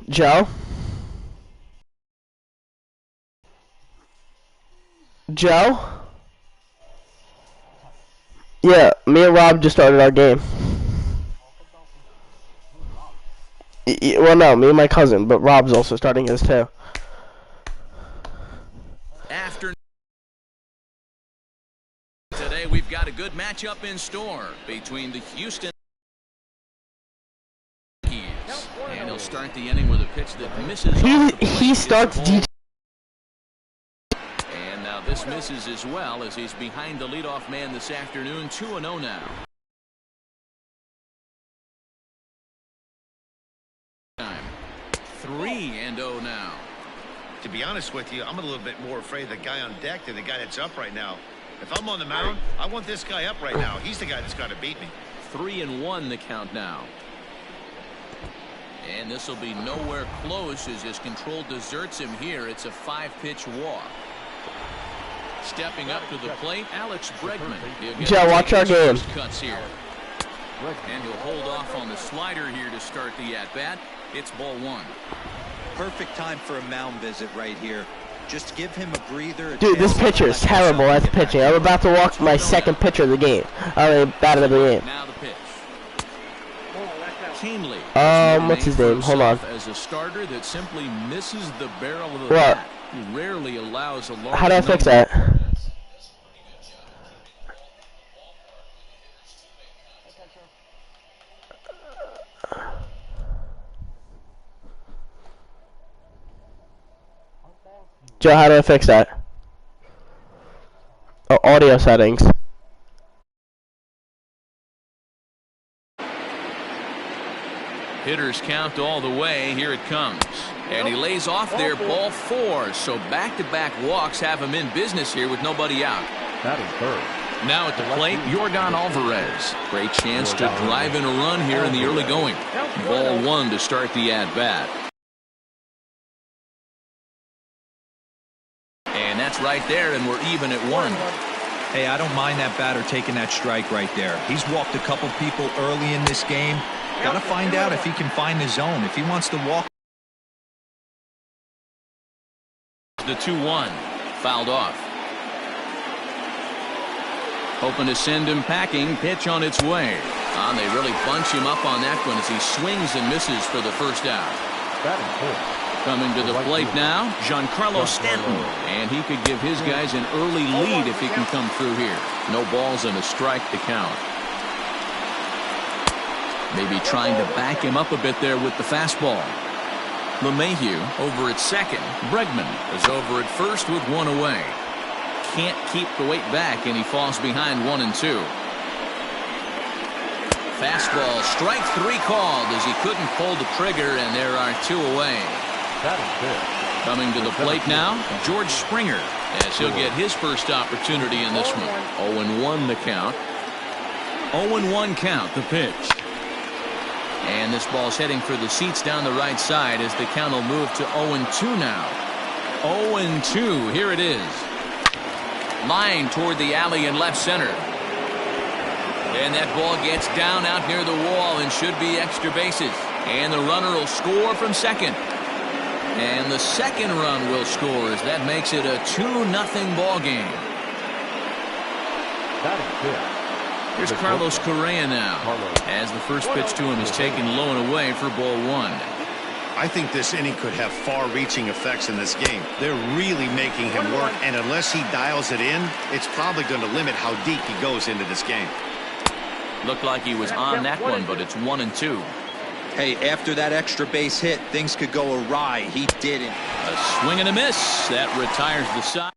Joe? Joe? Yeah, me and Rob just started our game. Well, no, me and my cousin, but Rob's also starting his too. After today, we've got a good matchup in store between the Houston Yankees, and he'll start the inning with a pitch that misses. He starts DJ. And now this misses as well, as he's behind the leadoff man this afternoon. 2-0 now. 3-0 now. To be honest with you, I'm a little bit more afraid of the guy on deck than the guy that's up right now. If I'm on the mound, I want this guy up right now. He's the guy that's got to beat me. 3-1 the count now. And this will be nowhere close as his control deserts him here. It's a 5-pitch walk. Stepping up to the plate, Alex Bregman. Joe, watch our game. Cuts here. And he'll hold off on the slider here to start the at-bat. It's ball 1. Perfect time for a mound visit right here. Just give him a breather. Dude, this pitcher is terrible at pitching. I'm about to walk my second pitcher of the game. Batted of the game. Now the pitch. Keenly. What's his name? Hold on. As a starter that simply misses the barrel of the What? bat. He rarely allows a large. How do I fix that? Joe, how do I fix that? Oh, audio settings. Hitters count all the way. Here it comes. And he lays off there, ball 4. So back-to-back walks have him in business here with nobody out. That is third. Now at the plate, Yordan Alvarez. Great chance to drive in a run here in the early going. Ball 1 to start the at-bat. And that's right there, and we're even at 1. Hey, I don't mind that batter taking that strike right there. He's walked a couple people early in this game. Got to find out if he can find the zone. If he wants to walk. The 2-1. Fouled off. Hoping to send him packing. Pitch on its way. They really bunch him up on that one as he swings and misses for the first out. That is fourth. Coming to the plate now, Giancarlo Stanton. And he could give his guys an early lead if he can come through here. No balls and a strike to count. Maybe trying to back him up a bit there with the fastball. LeMahieu over at second. Bregman is over at first with 1 away. Can't keep the weight back, and he falls behind 1 and 2. Fastball, strike 3 called as he couldn't pull the trigger, and there are 2 away. That is good. Coming to the plate now, George Springer, as he'll get his first opportunity in this one. 0-1 the count. 0-1 count, the pitch. And this ball's heading for the seats down the right side as the count will move to 0-2 now. 0-2, here it is. Line toward the alley in left center. And that ball gets down out near the wall and should be extra bases. And the runner will score from second. And the second run will score as that makes it a 2-0 ball game. That is good. Here's Carlos Correa now, as the first pitch to him is taken low and away for ball 1. I think this inning could have far-reaching effects in this game. They're really making him work, and unless he dials it in, it's probably going to limit how deep he goes into this game. Looked like he was on that one, but it's 1-2. Hey, after that extra base hit, things could go awry. He didn't. A swing and a miss. That retires the side.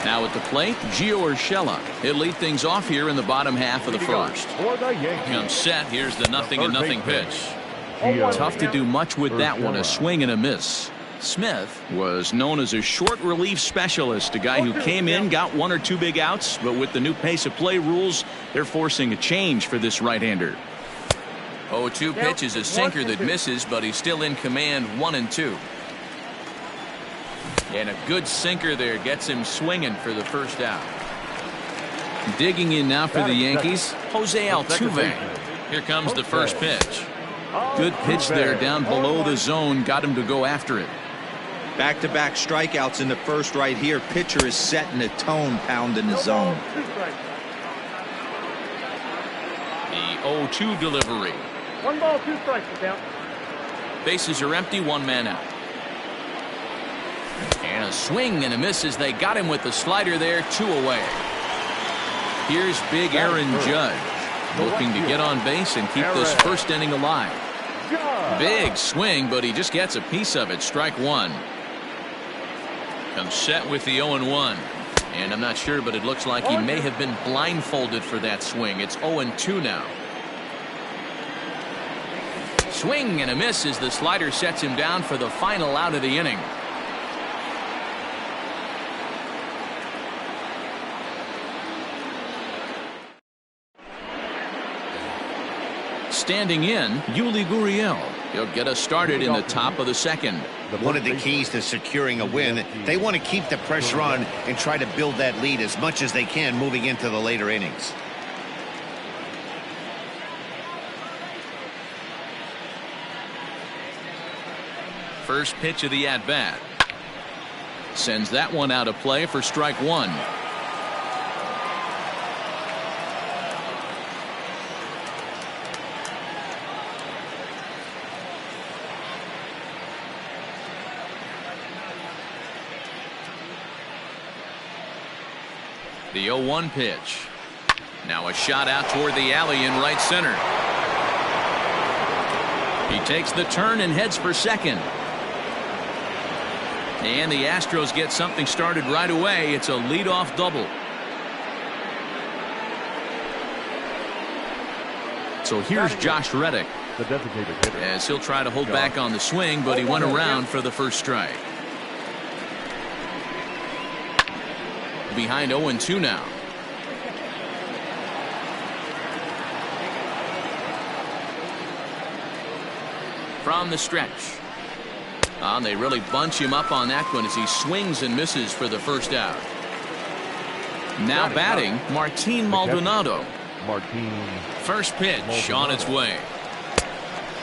Now at the plate, Gio Urshela. He'll lead things off here in the bottom half of the first. Comes set. Here's the 0-0 pitch. Tough to do much with that one. A swing and a miss. Smith was known as a short relief specialist, a guy who came in, got 1 or 2 big outs, but with the new pace of play rules, they're forcing a change for this right-hander. 0-2 pitch is a sinker that misses, but he's still in command. 1-2. And a good sinker there gets him swinging for the first out. Digging in now for the Yankees, Jose Altuve. Here comes the first pitch. Good pitch there down below the zone. Got him to go after it. Back-to-back strikeouts in the first right here. Pitcher is setting the tone, pounding the zone. The 0-2 delivery. 1 ball, 2 strikes. Count. Bases are empty. 1 man out. And a swing and a miss as they got him with the slider there. 2 away. Here's big Aaron Judge looking to get on base and keep this first inning alive. Big swing, but he just gets a piece of it. Strike 1. I'm set with the 0-1. And I'm not sure, but it looks like he may have been blindfolded for that swing. It's 0-2 now. Swing and a miss as the slider sets him down for the final out of the inning. Standing in, Yuli Gurriel. He'll get us started in the top of the second. One of the keys to securing a win, they want to keep the pressure on and try to build that lead as much as they can moving into the later innings. First pitch of the at-bat. Sends that one out of play for strike 1. The 0-1 pitch. Now a shot out toward the alley in right center. He takes the turn and heads for second. And the Astros get something started right away. It's a leadoff double. So here's Josh Reddick, The designated hitter. as he'll try to hold back on the swing, but he went around for the first strike. Behind 0-2 now. From the stretch. They really bunch him up on that one as he swings and misses for the first out. Now batting, Martin Maldonado. First pitch on its way.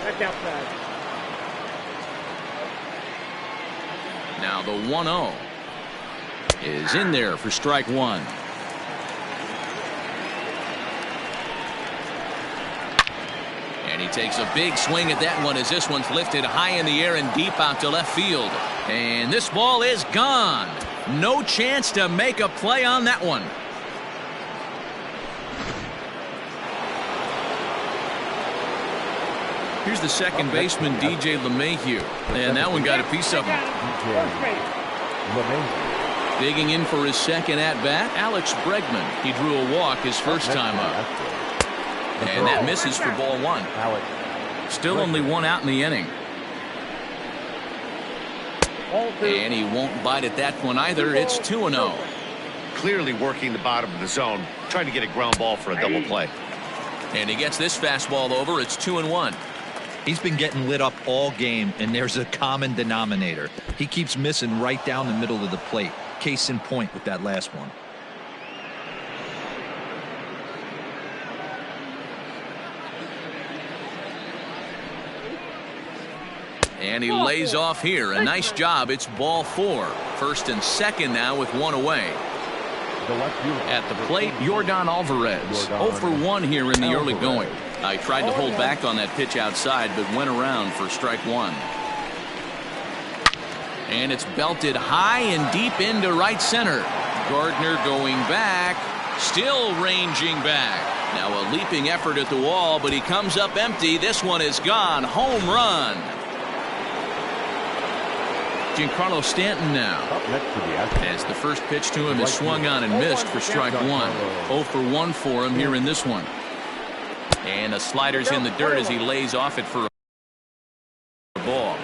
That's outside. Now the 1-0 is in there for strike 1. And he takes a big swing at that one as this one's lifted high in the air and deep out to left field. And this ball is gone. No chance to make a play on that one. Here's the second baseman, DJ LeMahieu. And that one got a piece of him. Digging in for his second at-bat, Alex Bregman. He drew a walk his first time up. And that misses for ball 1. Still only 1 out in the inning. And he won't bite at that one either. It's 2-0. Clearly working the bottom of the zone, trying to get a ground ball for a double play. And he gets this fastball over. It's 2-1. He's been getting lit up all game, and there's a common denominator. He keeps missing right down the middle of the plate. Case in point with that last one. And he lays off here. A nice job. It's ball 4. First and second now with 1 away. At the plate, Yordan Alvarez. 0 for 1 here in the early going. I tried to hold back on that pitch outside, but went around for strike 1. And it's belted high and deep into right center. Gardner going back, still ranging back. Now a leaping effort at the wall, but he comes up empty. This one is gone. Home run. Giancarlo Stanton now. As the first pitch to him is swung on and missed for strike 1. 0 for 1 for him here in this one. And the slider's in the dirt as he lays off it for a ball.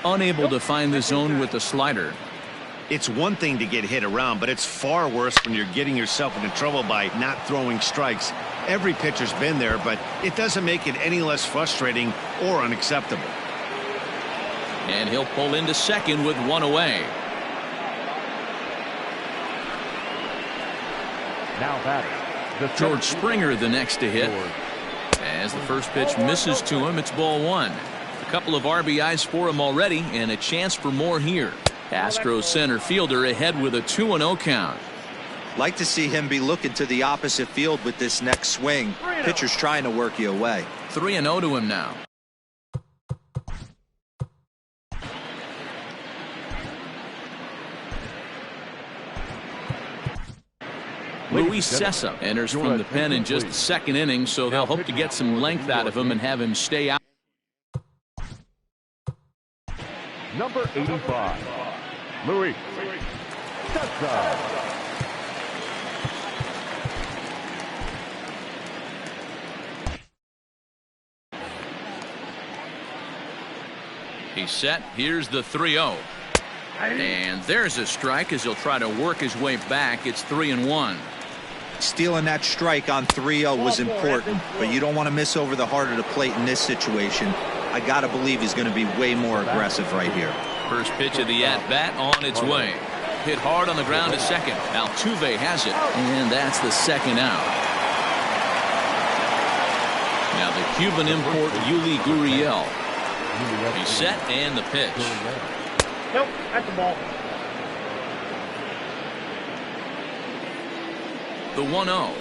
Unable to find the zone with the slider. It's one thing to get hit around, but it's far worse when you're getting yourself into trouble by not throwing strikes. Every pitcher's been there, but it doesn't make it any less frustrating or unacceptable. And he'll pull into second with one away. Now batting. George Springer the next to hit. As the first pitch misses to him, it's ball one. A couple of RBIs for him already, and a chance for more here. Astros center fielder ahead with a 2-0 count. Like to see him be looking to the opposite field with this next swing. Pitcher's trying to work you away. 3-0 to him now. Luis Sessa enters from the pen in just the second inning, so they'll hope to get some length out of him and have him stay out. Number 85, Luis Sessa. He's set. Here's the 3-0. And there's a strike as he'll try to work his way back. It's 3-1. Stealing that strike on 3-0 was important, but you don't want to miss over the heart of the plate in this situation. I got to believe he's going to be way more aggressive right here. First pitch of the at-bat on its way. Hit hard on the ground to second. Altuve has it, and that's the second out. Now the Cuban import Yuli Gurriel. He's set and the pitch. Nope, that's the ball. The 1-0.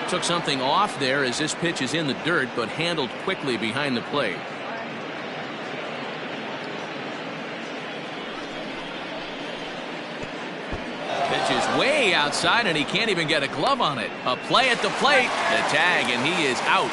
Took something off there as this pitch is in the dirt, but handled quickly behind the plate. Pitch is way outside, and he can't even get a glove on it. A play at the plate. The tag, and he is out.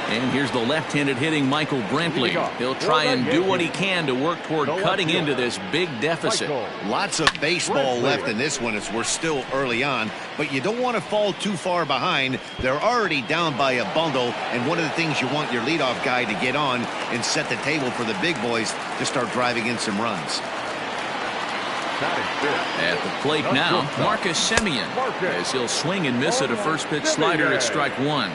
And here's the left-handed hitting Michael Brantley. He'll try and do what he can to work toward cutting into this big deficit. Lots of baseball left in this one as we're still early on, but you don't want to fall too far behind. They're already down by a bundle, and one of the things you want your leadoff guy to get on and set the table for the big boys to start driving in some runs. At the plate now, Marcus Semien, as he'll swing and miss at a first pitch slider at strike one.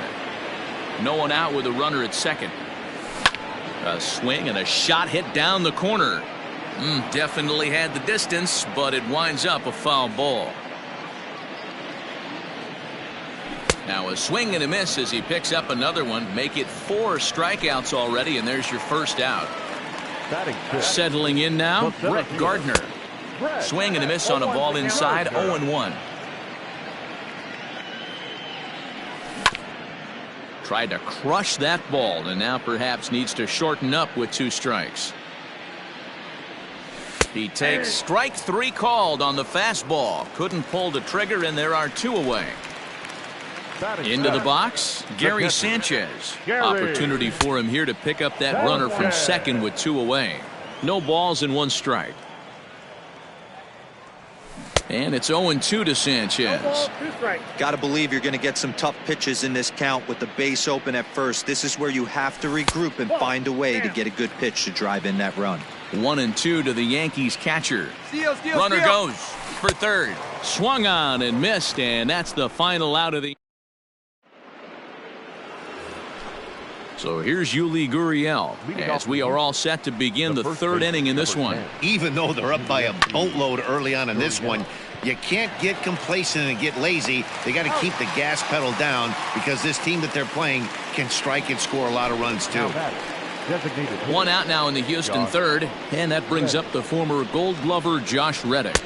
No one out with a runner at second. A swing and a shot hit down the corner. Definitely had the distance, but it winds up a foul ball. Now a swing and a miss as he picks up another one. Make it 4 strikeouts already, and there's your first out. Settling in now, Brett Gardner. Swing and a miss on a ball inside, 0-1. Tried to crush that ball, and now perhaps needs to shorten up with 2 strikes. He takes strike 3 called on the fastball. Couldn't pull the trigger, and there are 2 away. Into the box, Gary Sanchez. Opportunity for him here to pick up that runner from second with 2 away. No balls and 1 strike. And it's 0-2 to Sanchez. Got to believe you're going to get some tough pitches in this count with the base open at first. This is where you have to regroup and find a way to get a good pitch to drive in that run. 1-2 to the Yankees catcher. Runner goes for third. Swung on and missed, and that's the final out of the. So here's Yuli Gurriel as we are all set to begin the 3rd inning in this one. Even though they're up by a boatload early on in this one, you can't get complacent and get lazy. They got to keep the gas pedal down because this team that they're playing can strike and score a lot of runs too. 1 out now in the Houston 3rd, and that brings up the former Gold Glover Josh Reddick.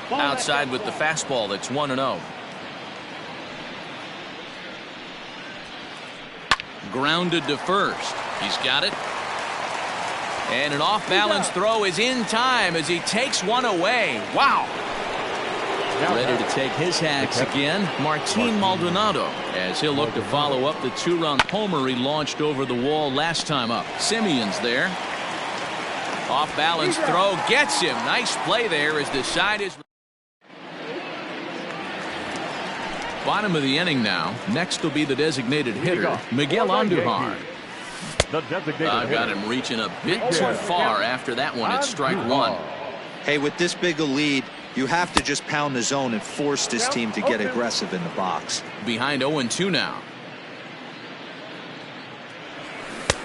Outside with the fastball, that's 1-0. Grounded to first. He's got it. And an off-balance throw is in time as he takes one away. Wow. Ready to take his hacks again, Martin Maldonado, as he'll look to follow up the 2-run homer he launched over the wall last time up. Simeon's there. Off-balance throw gets him. Nice play there as the side is. Bottom of the inning now. Next will be the designated hitter, Miguel Andujar. I've got him reaching a bit too far after that one. It's strike one. Hey, with this big a lead, you have to just pound the zone and force this team to get aggressive in the box. Behind 0-2 now.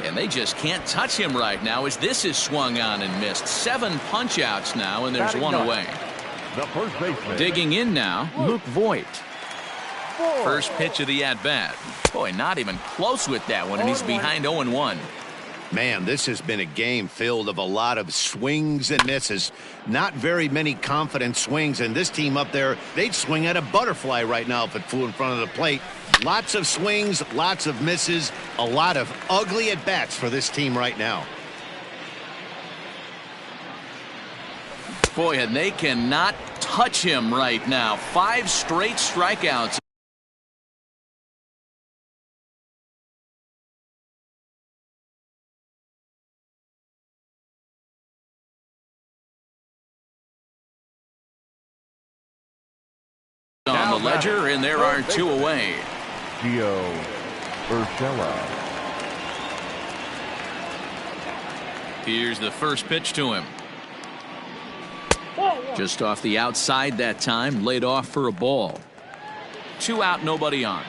And they just can't touch him right now as this is swung on and missed. 7 punch outs now, and there's one away. The first baseman. Digging in now, Luke Voigt. First pitch of the at-bat. Boy, not even close with that one, and he's behind 0-1. Man, this has been a game filled of a lot of swings and misses. Not very many confident swings, and this team up there, they'd swing at a butterfly right now if it flew in front of the plate. Lots of swings, lots of misses, a lot of ugly at-bats for this team right now. Boy, and they cannot touch him right now. 5 straight strikeouts. On the ledger, and there are 2 away. Gio Urshela. Here's the first pitch to him. Just off the outside that time, laid off for a ball. 2 out, nobody on.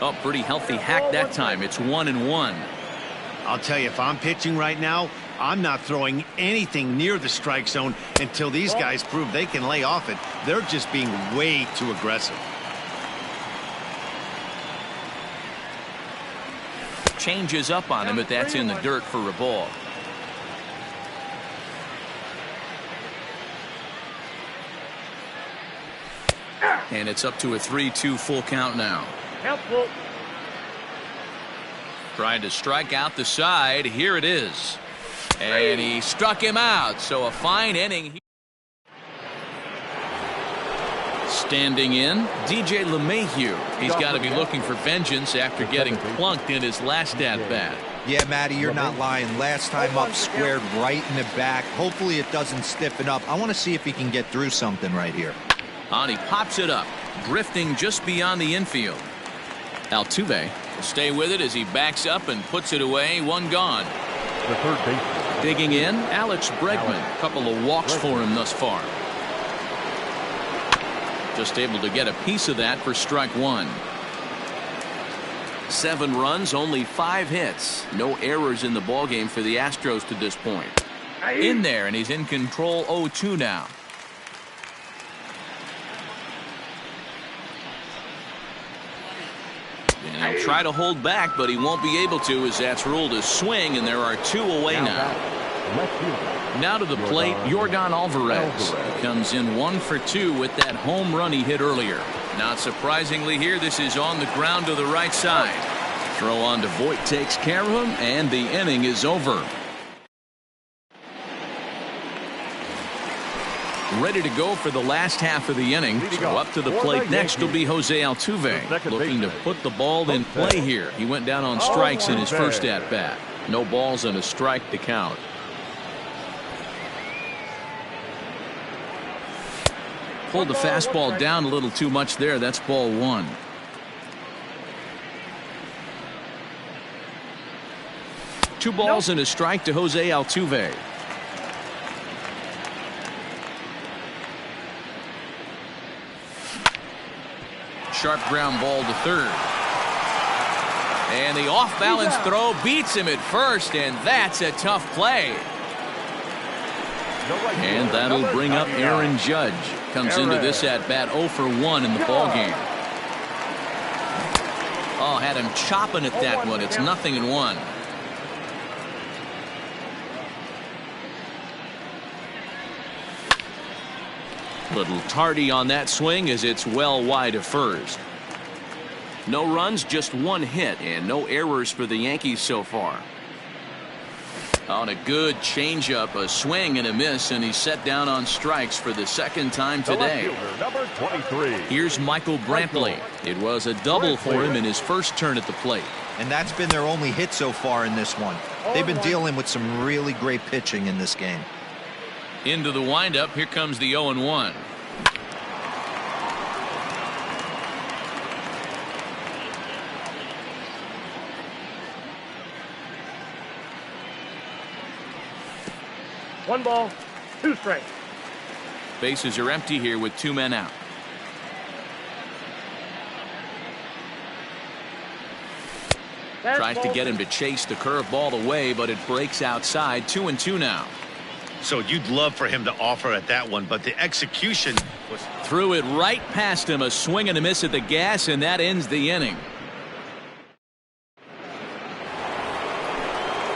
Oh, pretty healthy hack that time. It's 1-1. I'll tell you, if I'm pitching right now, I'm not throwing anything near the strike zone until these guys prove they can lay off it. They're just being way too aggressive. Changes up on him, but that's in the dirt for a ball. And it's up to a 3-2 full count now. Trying to strike out the side. Here it is. And he struck him out. So a fine inning. Standing in, DJ LeMahieu. He's got to be looking for vengeance after getting plunked in his last at-bat. Yeah, Matty, you're not lying. Last time up, squared right in the back. Hopefully it doesn't stiffen up. I want to see if he can get through something right here. And he pops it up, drifting just beyond the infield. Altuve will stay with it as he backs up and puts it away. 1 gone. The third baseman. Digging in, Alex Bregman. A couple of walks for him thus far. Just able to get a piece of that for strike 1. 7 runs, only 5 hits. No errors in the ballgame for the Astros to this point. In there, and he's in control. 0-2 now. And he'll try to hold back, but he won't be able to, as that's ruled a swing, and there are 2 away now. Now to the plate, Yordan Alvarez. He comes in 1 for 2 with that home run he hit earlier. Not surprisingly here, this is on the ground to the right side. Throw on to Voigt takes care of him, and the inning is over. Ready to go for the last half of the inning. So up to the plate next will be Jose Altuve, looking to put the ball in play here. He went down on strikes in his first at-bat. No balls and a strike to count. Pulled the fastball down a little too much there. That's ball 1. Two balls and a strike to Jose Altuve. Sharp ground ball to third. And the off-balance throw beats him at first, and that's a tough play. And that'll bring up Aaron Judge. Comes into this at-bat 0 for 1 in the ballgame. Oh, had him chopping at that one. It's 0-1. Little tardy on that swing as it's well wide of first. No runs, just 1 hit, and no errors for the Yankees so far. On a good changeup, a swing and a miss, and he's set down on strikes for the second time today. Number 23. Here's Michael Brantley. It was a double for him in his first turn at the plate. And that's been their only hit so far in this one. They've been dealing with some really great pitching in this game. Into the windup, here comes the 0-1. 1 ball, 2 strikes. Bases are empty here with 2 men out. Tries to get him to chase the curveball away, but it breaks outside. 2-2 now. So you'd love for him to offer at that one, but the execution was... Threw it right past him. A swing and a miss at the gas, and that ends the inning.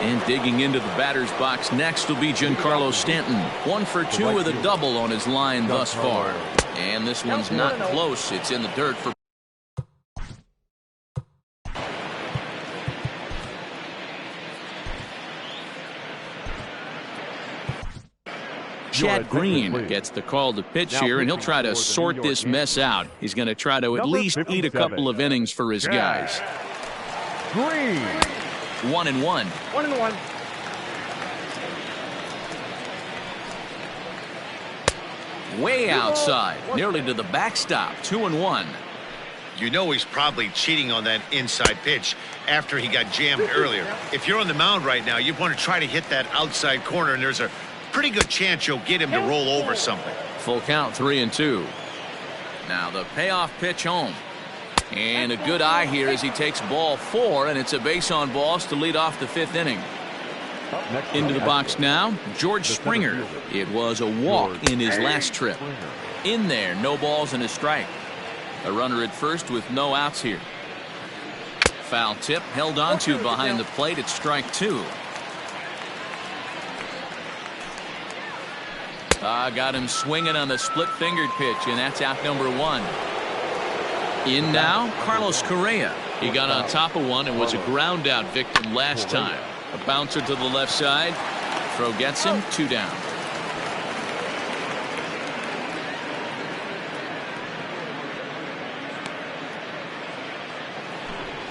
And digging into the batter's box next will be Giancarlo Stanton. 1 for 2 with a double on his line thus far. And this one's not close. It's in the dirt for... Chad Green gets the call to pitch here, and he'll try to sort this mess out. He's going to try to at least eat a couple of innings for his guys. Green. 1-1. 1-1. Way outside, nearly to the backstop. 2-1. You know he's probably cheating on that inside pitch after he got jammed earlier. If you're on the mound right now, you want to try to hit that outside corner, and there's a pretty good chance you'll get him to roll over something. Full count, 3-2. Now the payoff pitch home. And a good eye here as he takes ball 4, and it's a base on balls to lead off the 5th inning. Into the box now, George Springer. It was a walk in his last trip. In there, no balls and a strike. A runner at first with no outs here. Foul tip held onto behind the plate at strike 2. Got him swinging on the split-fingered pitch, and that's out number 1. In now, Carlos Correa. He got on top of one and was a ground-out victim last time. A bouncer to the left side. Throw gets him. 2 down.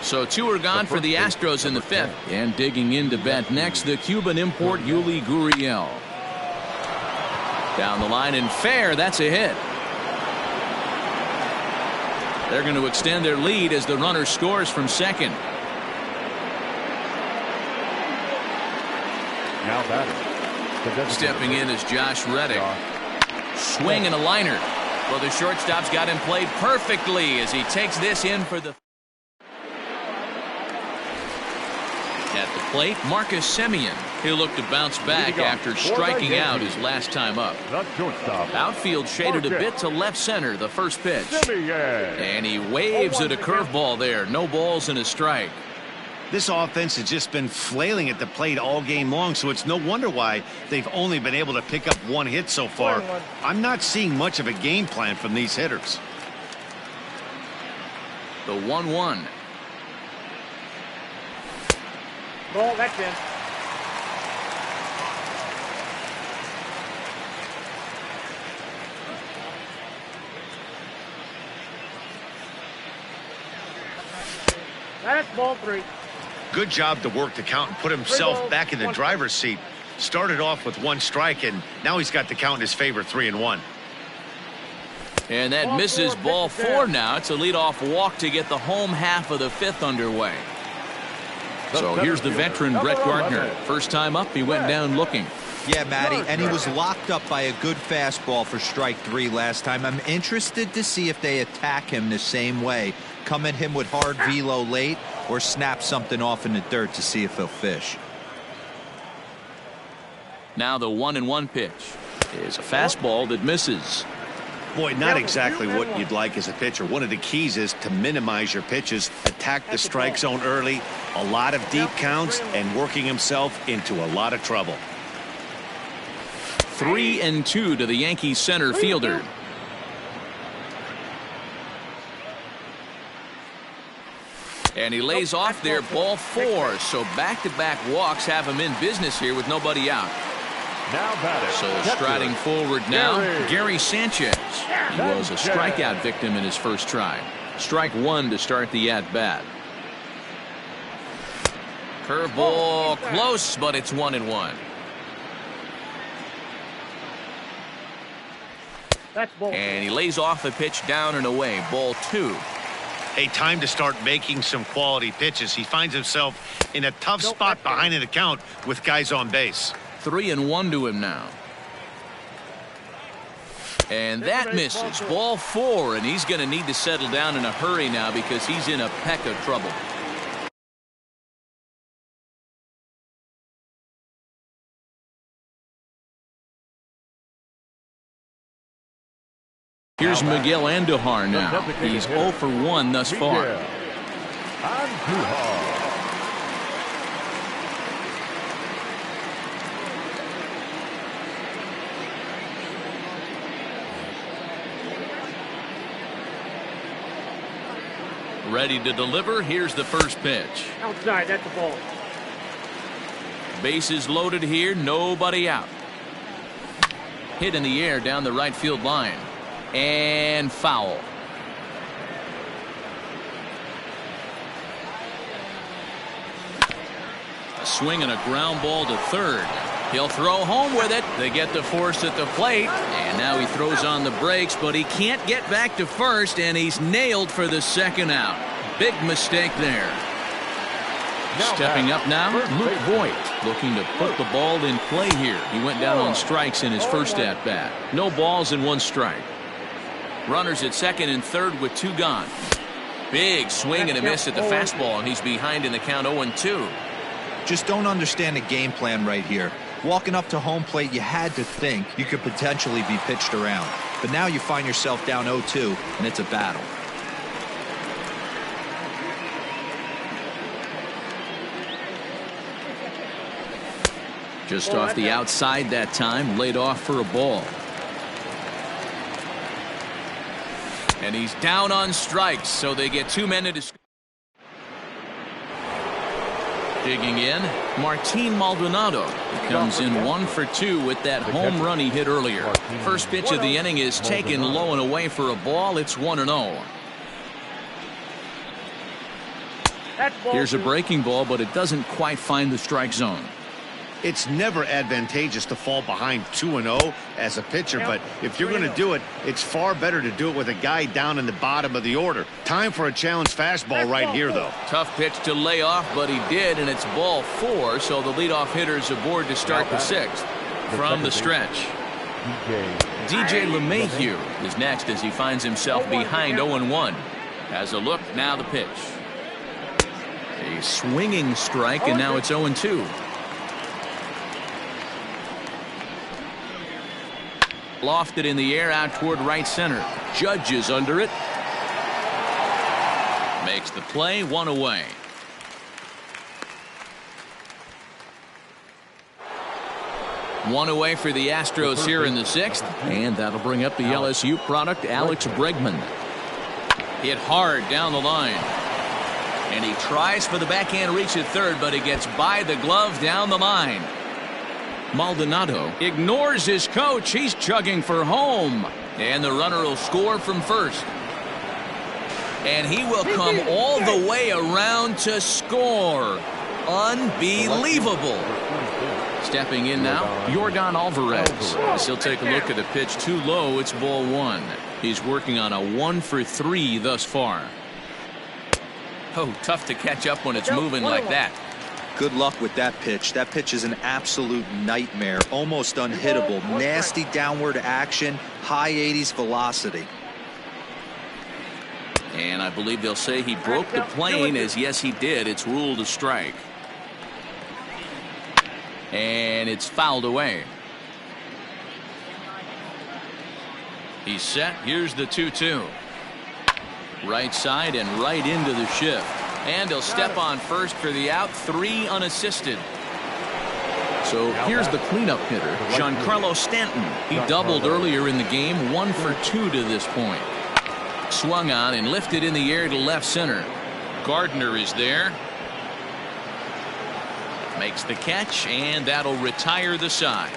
So 2 are gone for the Astros in the 5th. And digging in to bat next, the Cuban import Yuli Gurriel. Down the line and fair. That's a hit. They're going to extend their lead as the runner scores from second. Now batter. Stepping in is Josh Reddick. Swing and a liner. Well, the shortstop's got him played perfectly as he takes this in for the... At the plate, Marcus Semien. He'll look to bounce back after striking out his last time up. Outfield shaded a bit to left center, the first pitch. And he waves at a curveball there. No balls and a strike. This offense has just been flailing at the plate all game long, so it's no wonder why they've only been able to pick up 1 hit so far. I'm not seeing much of a game plan from these hitters. The 1-1. Ball, that's in. That's ball 3. Good job to work the count and put himself back in the driver's seat. Started off with 1 strike, and now he's got the count in his favor, 3-1. And that misses ball 4 now. It's a leadoff walk to get the home half of the 5th underway. So here's the veteran Brett Gardner. First time up, he went down looking. Yeah, Matty, and he was locked up by a good fastball for strike 3 last time. I'm interested to see if they attack him the same way. Come at him with hard velo late or snap something off in the dirt to see if he'll fish. Now the 1-1 pitch is a fastball that misses. Boy, not exactly what you'd like as a pitcher. One of the keys is to minimize your pitches, attack the strike zone early, a lot of deep counts, and working himself into a lot of trouble. 3-2 to the Yankees center fielder. And he lays off there, ball 4. So back-to-back walks have him in business here with nobody out. Now batting. So striding forward now, Gary Sanchez. He was a strikeout victim in his first try. Strike 1 to start the at-bat. Curveball close, but it's 1-1. And he lays off a pitch down and away, ball 2. Hey, time to start making some quality pitches. He finds himself in a tough spot behind in the count with guys on base. 3-1 to him now. And that misses. Ball 4, and he's going to need to settle down in a hurry now because he's in a peck of trouble. Here's Miguel Andujar now. He's 0 for 1 thus far. Ready to deliver. Here's the first pitch. Outside, that's the ball. Bases loaded here, nobody out. Hit in the air down the right field line. And foul. A swing and a ground ball to third. He'll throw home with it. They get the force at the plate, and now he throws on the brakes, but he can't get back to first, and he's nailed for the second out. Big mistake there. Stepping up now, Luke Voigt, looking to put the ball in play here. He went down on strikes in his first at-bat. No balls and 1 strike. Runners at second and third with 2 gone. Big swing and a miss at the fastball, and he's behind in the count 0-2. Just don't understand the game plan right here. Walking up to home plate, you had to think you could potentially be pitched around. But now you find yourself down 0-2, and it's a battle. Just off the outside that time, laid off for a ball. And he's down on strikes, so they get 2 men to score. Digging in, Martin Maldonado. He comes in 1 for 2 with that home run he hit earlier. First pitch of the inning is taken low and away for a ball. It's 1-0. Here's a breaking ball, but it doesn't quite find the strike zone. It's never advantageous to fall behind 2-0 as a pitcher, but if you're going to do it, it's far better to do it with a guy down in the bottom of the order. Time for a challenge fastball right here, though. Tough pitch to lay off, but he did, and it's ball 4, so the leadoff hitter's aboard to start the 6th. From the stretch, DJ LeMahieu is next as he finds himself behind 0-1. Has a look, now the pitch. A swinging strike, and now it's 0-2. Lofted in the air out toward right center. Judge is under it. Makes the play, 1 away. One away for the Astros here in the 6th. And that'll bring up the LSU product, Alex Bregman. Hit hard down the line. And he tries for the backhand reach at third, but he gets by the glove down the line. Maldonado ignores his coach. He's chugging for home. And the runner will score from first. And he will come all the way around to score. Unbelievable. Stepping in now, Yordan Alvarez. As he'll take a look at the pitch too low. It's ball 1. He's working on a 1 for 3 thus far. Oh, tough to catch up when it's moving like that. Good luck with that pitch. That pitch is an absolute nightmare. Almost unhittable. Nasty downward action. High 80s velocity. And I believe they'll say he broke the plane, as yes he did. It's ruled a strike. And it's fouled away. He's set. Here's the 2-2. Right side and right into the shift. And he'll step on first for the out. 3 unassisted. So here's the cleanup hitter, Giancarlo Stanton. He doubled earlier in the game, 1 for 2 to this point. Swung on and lifted in the air to left center. Gardner is there. Makes the catch, and that'll retire the side.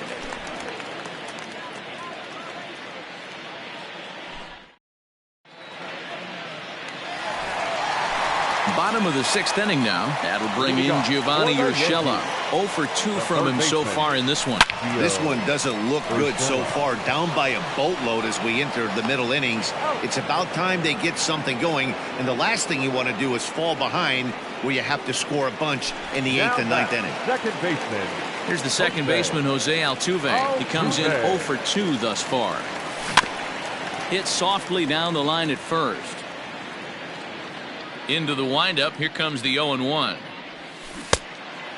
Bottom of the 6th inning now. That'll bring in Giovanni Urshela. 0 for 2 from him so far in this one. This one doesn't look good so far. Down by a boatload as we enter the middle innings. It's about time they get something going. And the last thing you want to do is fall behind where you have to score a bunch in the 8th and 9th inning. Second baseman. Here's the second baseman, Jose Altuve. He comes in 0 for 2 thus far. Hit softly down the line at first. Into the windup. Here comes the 0-1.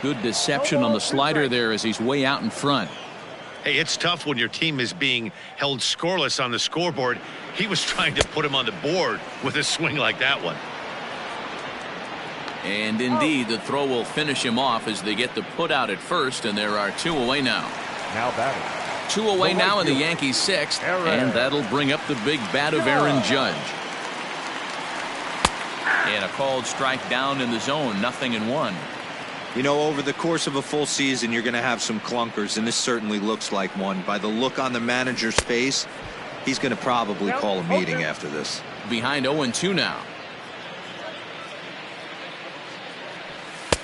Good deception on the slider there as he's way out in front. Hey, it's tough when your team is being held scoreless on the scoreboard. He was trying to put him on the board with a swing like that one. And indeed, the throw will finish him off as they get the put out at first, and there are 2 away now. Now batting. 2 away now in the Yankees' 6th, and that'll bring up the big bat of Aaron Judge. And a called strike down in the zone, 0-1. You know, over the course of a full season, you're going to have some clunkers, and this certainly looks like one. By the look on the manager's face, he's going to probably call a meeting after this. Behind 0-2 now.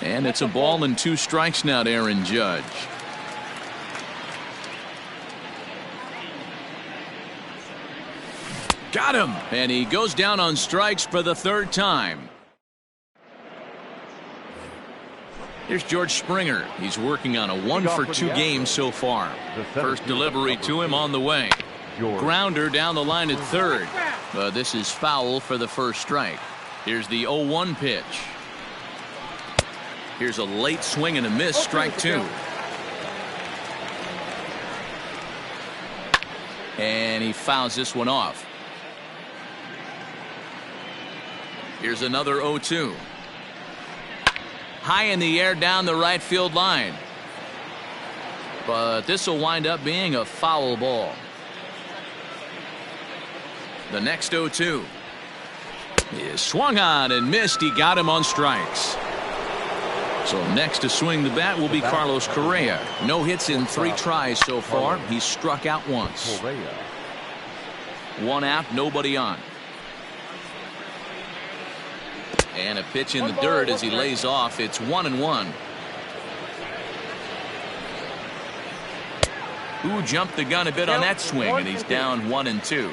And it's a ball and 2 strikes now to Aaron Judge. Got him. And he goes down on strikes for the 3rd time. Here's George Springer. He's working on a 1 for 2 game so far. First delivery to him on the way. Grounder down the line at 3rd. But this is foul for the first strike. Here's the 0-1 pitch. Here's a late swing and a miss, strike 2. And he fouls this one off. Here's another 0-2. High in the air down the right field line. But this will wind up being a foul ball. The next 0-2 is swung on and missed. He got him on strikes. So next to swing the bat will be Carlos Correa. No hits in 3 tries so far. He's struck out once. 1 out, nobody on. And a pitch in the dirt as he lays off. It's 1-1. Who jumped the gun a bit on that swing, and he's down 1-2.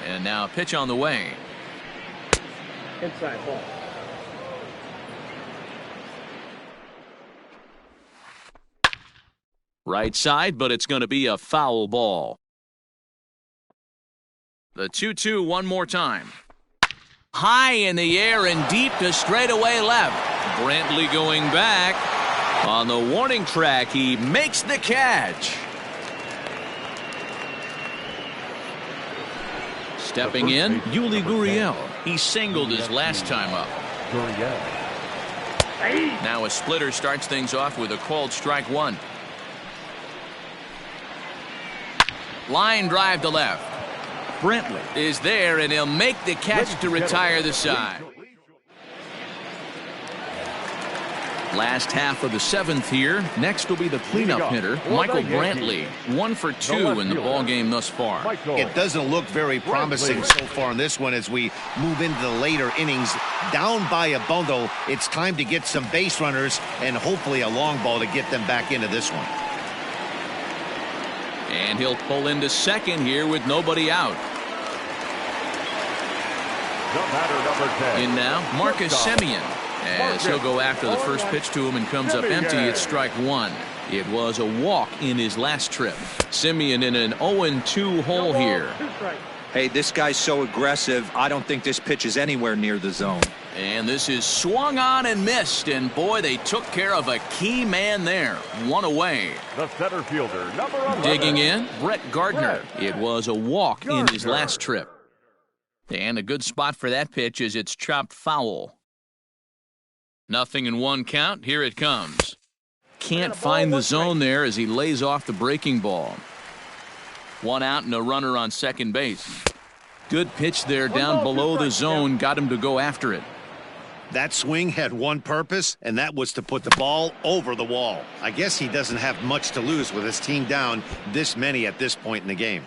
And now a pitch on the way. Inside ball. Right side, but it's going to be a foul ball. The 2-2 one more time. High in the air and deep to straightaway left. Brantley going back. On the warning track, he makes the catch. Stepping in, Yuli Gurriel. He singled his last time up. Now a splitter starts things off with a called strike 1. Line drive to left. Brantley is there, and he'll make the catch to retire the side. Last half of the 7th here. Next will be the cleanup hitter, Michael Brantley. 1 for 2 in the ballgame thus far. It doesn't look very promising so far in this one as we move into the later innings. Down by a bundle, it's time to get some base runners and hopefully a long ball to get them back into this one. And he'll pull into second here with nobody out. In now, Marcus Semien, as he'll go after the first pitch to him and comes up empty at strike 1. It was a walk in his last trip. Semien in an 0-2 hole here. Hey, this guy's so aggressive, I don't think this pitch is anywhere near the zone. And this is swung on and missed, and boy, they took care of a key man there. 1 away. The center fielder, number 11. Digging in, Brett Gardner. It was a walk in his last trip. And a good spot for that pitch as it's chopped foul. 0-1 count. Here it comes. Can't find the zone there as he lays off the breaking ball. 1 out and a runner on second base. Good pitch there down below the zone. Got him to go after it. That swing had one purpose, and that was to put the ball over the wall. I guess he doesn't have much to lose with his team down this many at this point in the game.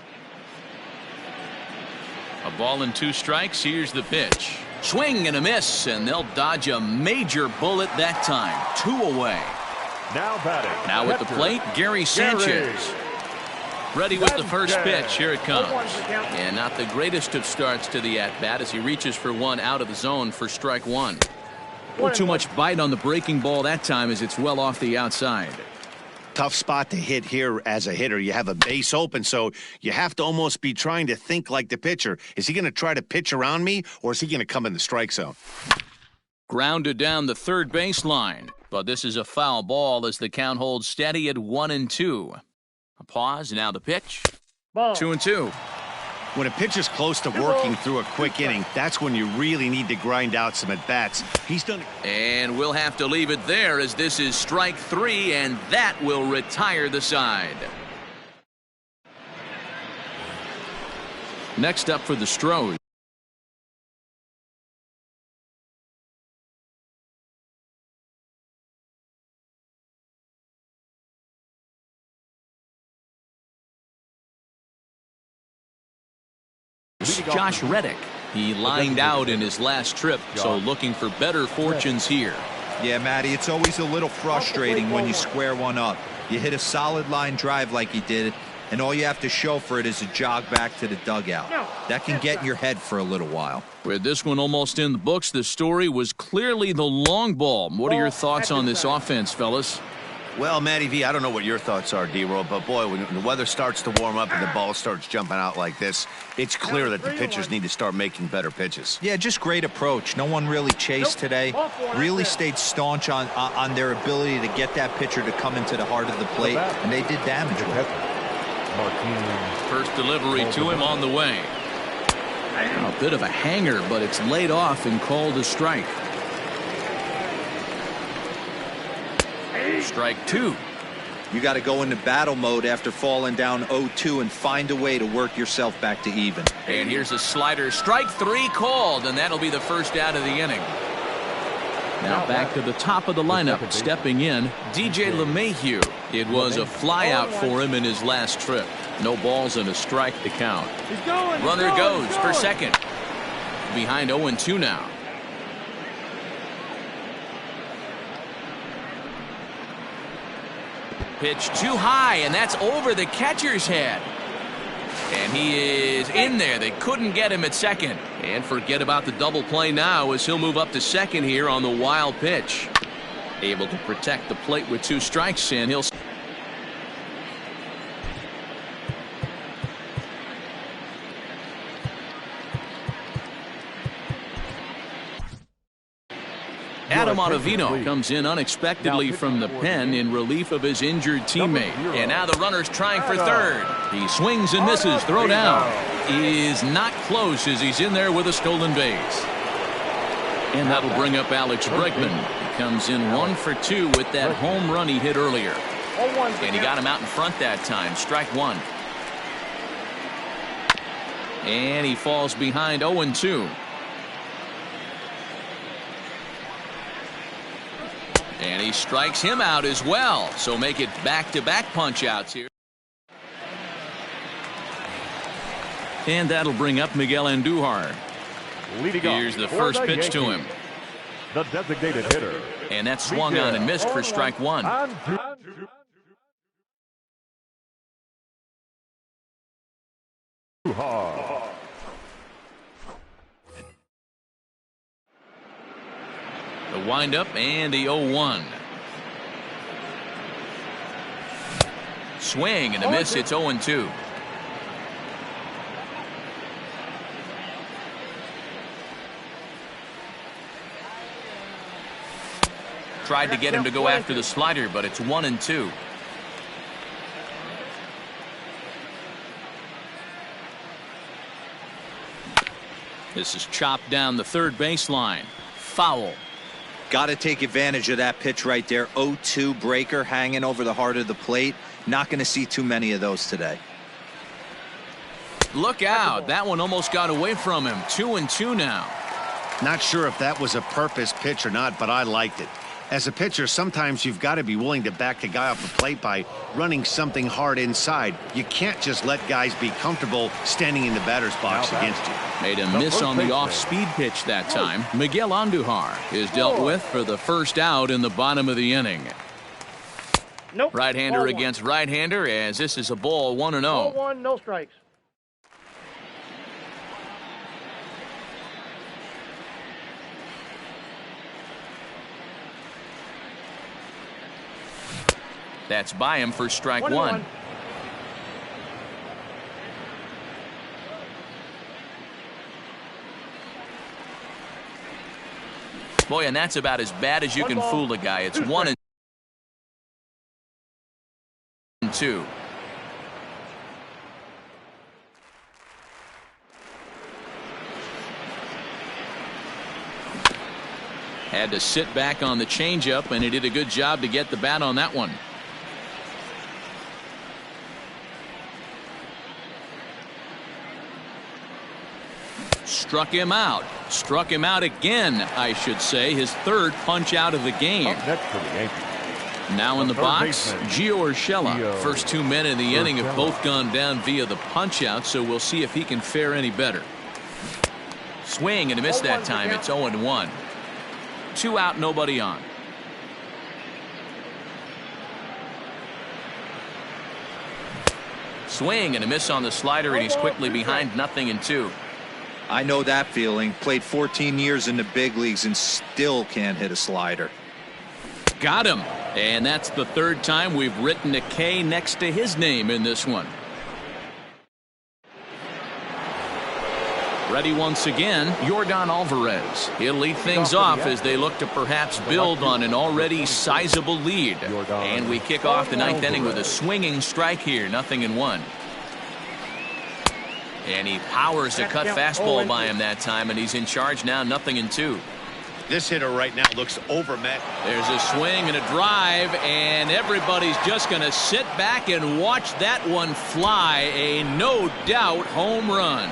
A ball and 2 strikes. Here's the pitch. Swing and a miss, and they'll dodge a major bullet that time. 2 away. Now batting. Now at the plate, Gary Sanchez. Ready with the first pitch. Here it comes. And not the greatest of starts to the at-bat as he reaches for one out of the zone for strike one. Well, too much bite on the breaking ball that time as it's well off the outside. Tough spot to hit here as a hitter. You have a base open, so you have to almost be trying to think like the pitcher. Is he going to try to pitch around me, or is he going to come in the strike zone? Grounded down the third baseline, but this is a foul ball as the count holds steady at 1-2. A pause, now the pitch. Ball. 2-2. When a pitcher's close to working through a quick inning, that's when you really need to grind out some at-bats. He's done. And we'll have to leave it there as this is strike 3, and that will retire the side. Next up for the Stros. Josh Reddick. He lined out in his last trip, so looking for better fortunes here. Yeah, Matty, it's always a little frustrating when you square one up. You hit a solid line drive like he did, and all you have to show for it is a jog back to the dugout. That can get in your head for a little while. With this one almost in the books, the story was clearly the long ball. What are your thoughts on this offense, fellas? Well, Matty V, I don't know what your thoughts are, D-Roll, but boy, when the weather starts to warm up and the ball starts jumping out like this, it's clear that the pitchers need to start making better pitches. Yeah, just great approach. No one really chased today. Really stayed staunch on their ability to get that pitcher to come into the heart of the plate, and they did damage with it. First delivery to him on the way. A bit of a hanger, but it's laid off and called a strike. Strike 2. You got to go into battle mode after falling down 0-2 and find a way to work yourself back to even. And here's a slider. Strike 3 called, and that'll be the first out of the inning. Now back to the top of the lineup. Stepping in, DJ LeMahieu. It was a flyout for him in his last trip. No balls and a strike to count. Runner goes for second. Behind 0-2 now. Pitch too high, and that's over the catcher's head. And he is in there. They couldn't get him at second. And forget about the double play now as he'll move up to second here on the wild pitch. Able to protect the plate with 2 strikes, and he'll... Adam Ottavino comes in unexpectedly from the pen in relief of his injured teammate. And now the runner's trying for third. He swings and misses. Throw down is not close as he's in there with a stolen base. And that'll bring up Alex Bregman. He comes in 1 for 2 with that home run he hit earlier. And he got him out in front that time. Strike 1. And he falls behind 0-2. And he strikes him out as well. So make it back-to-back punch-outs here. And that'll bring up Miguel Andujar. Here's the first pitch to him. The designated hitter. And that swung on and missed for strike 1. The windup and the 0-1. Swing and a miss. It's 0-2. Tried to get him to go after the slider, but it's 1-2. This is chopped down the third baseline. Foul. Got to take advantage of that pitch right there. 0-2 breaker hanging over the heart of the plate. Not going to see too many of those today. Look out. That one almost got away from him. 2-2 now. Not sure if that was a purpose pitch or not, but I liked it. As a pitcher, sometimes you've got to be willing to back the guy off the plate by running something hard inside. You can't just let guys be comfortable standing in the batter's box against you. Made a miss on the off-speed pitch that time. Miguel Andujar is dealt with for the first out in the bottom of the inning. Nope. Right-hander against right-hander, as this is a ball 1-0. Ball one, no strikes. That's by him for strike one. Boy, and that's about as bad as you can fool a guy. It's 1-2. Had to sit back on the changeup, and he did a good job to get the bat on that one. Struck him out. Struck him out again, I should say. His third punch out of the game. Up next for the Yankees. Now in the box, baseman, Gio Urshela. First 2 men in the inning have Urshela. both gone down via the punch out, so we'll see if he can fare any better. Swing and a miss that time. It's 0-1. 2 out, nobody on. Swing and a miss on the slider, and he's quickly behind 0-2. I know that feeling. Played 14 years in the big leagues and still can't hit a slider. Got him. And that's the third time we've written a K next to his name in this one. Ready once again, Yordan Alvarez. He'll lead things off as they look to perhaps build on an already sizable lead. And we kick off the 9th inning with a swinging strike here, 0-1. And he powers a cut fastball by him that time, and he's in charge now, 0-2. This hitter right now looks overmatched. There's a swing and a drive, and everybody's just going to sit back and watch that one fly. A no doubt home run.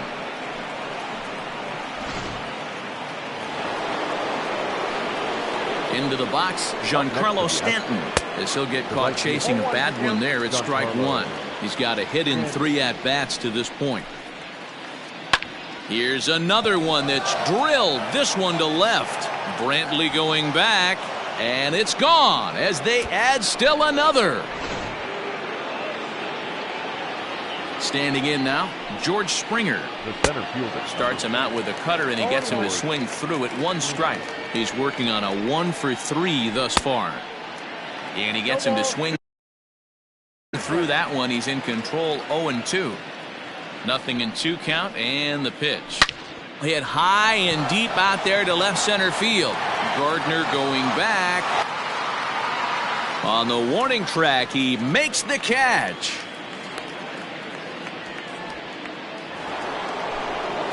Into the box, Giancarlo Stanton, as he'll get caught chasing a bad one there at strike one. He's got a hit in 3 at-bats to this point. Here's another one that's drilled, this one to left. Brantley going back, and it's gone as they add still another. Standing in now, George Springer. The center fielder Starts him out with a cutter, and he gets him to swing through it. 1 strike. He's working on a 1-for-3 thus far. And he gets him to swing through that one. He's in control, 0-2. 0-2 count, and the pitch. Hit high and deep out there to left center field. Gardner going back. On the warning track, he makes the catch.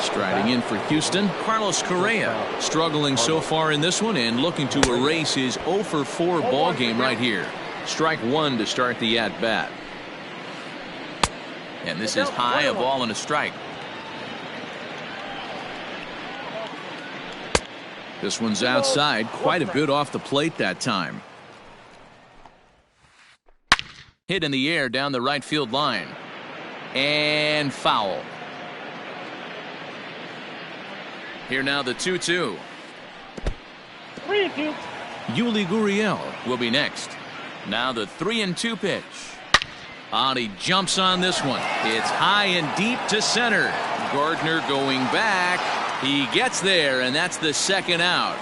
Striding in for Houston, Carlos Correa. Struggling so far in this one and looking to erase his 0-for-4 ball game right here. Strike one to start the at-bat. And this is high, a ball and a strike. This one's outside, quite a bit off the plate that time. Hit in the air down the right field line. And foul. Here now the 2-2. 3-2. Yuli Gurriel will be next. Now the 3-2 pitch. And he jumps on this one. It's high and deep to center. Gardner going back. He gets there, and that's the second out.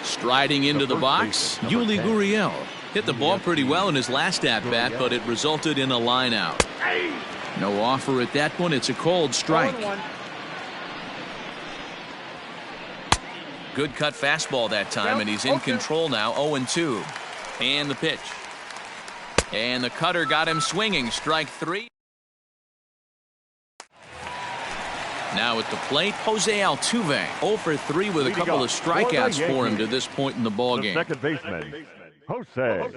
Striding into the box, Yuli Gurriel. Hit the ball pretty well in his last at-bat, but it resulted in a line out. No offer at that one. It's a cold strike. Good cut fastball that time, and he's in control now, 0-2. And the pitch. And the cutter got him swinging, strike 3. Now at the plate, Jose Altuve, 0-for-3 with a couple of strikeouts for him to this point in the ballgame. second baseman, Jose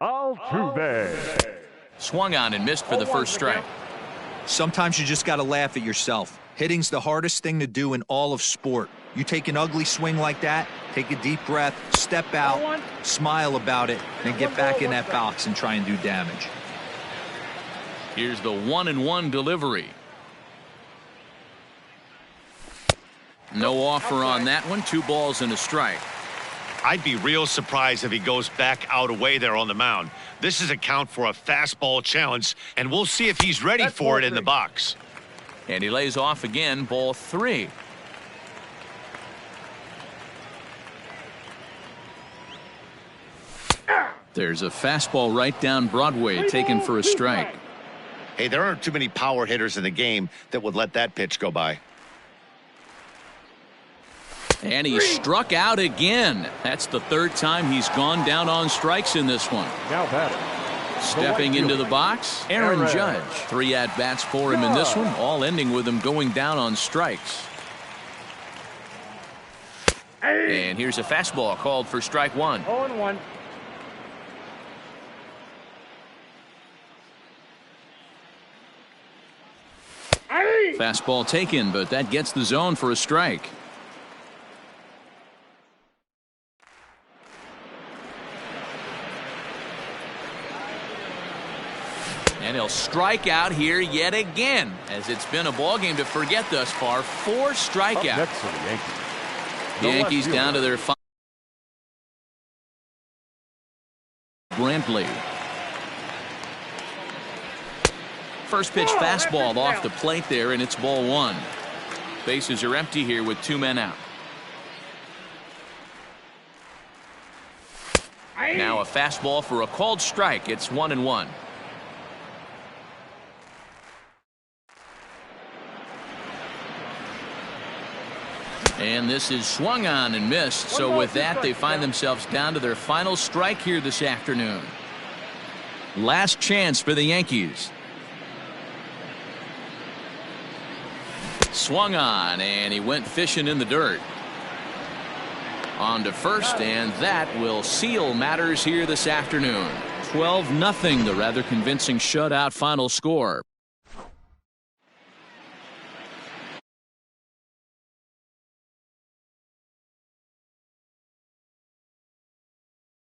Altuve. Swung on and missed for the first strike. Sometimes you just got to laugh at yourself. Hitting's the hardest thing to do in all of sport. You take an ugly swing like that, take a deep breath, step out, smile about it, then get back in that box and try and do damage. Here's the 1-1 delivery. No offer on that one. 2 balls and a strike. I'd be real surprised if he goes back out away there on the mound. This is a count for a fastball challenge, and we'll see if he's ready for it in the box. And he lays off again. Ball 3. There's a fastball right down Broadway taken for a strike. Hey, there aren't too many power hitters in the game that would let that pitch go by. And he struck out again. That's the 3rd time he's gone down on strikes in this one. Now batting. Stepping into the box, Aaron Judge. 3 at-bats for him in this one, all ending with him going down on strikes. And here's a fastball called for strike 1. 0-1. Fastball taken, but that gets the zone for a strike. And he'll strike out here yet again, as it's been a ball game to forget thus far. 4 strikeouts. Next to the Yankees. The Yankees down to their 5. Brantley. First pitch fastball off the plate there, and it's ball 1. Bases are empty here with 2 men out. Now a fastball for a called strike. It's 1-1. And this is swung on and missed. So with that, they find themselves down to their final strike here this afternoon. Last chance for the Yankees. Swung on, and he went fishing in the dirt. On to first, and that will seal matters here this afternoon. 12-0, the rather convincing shutout final score.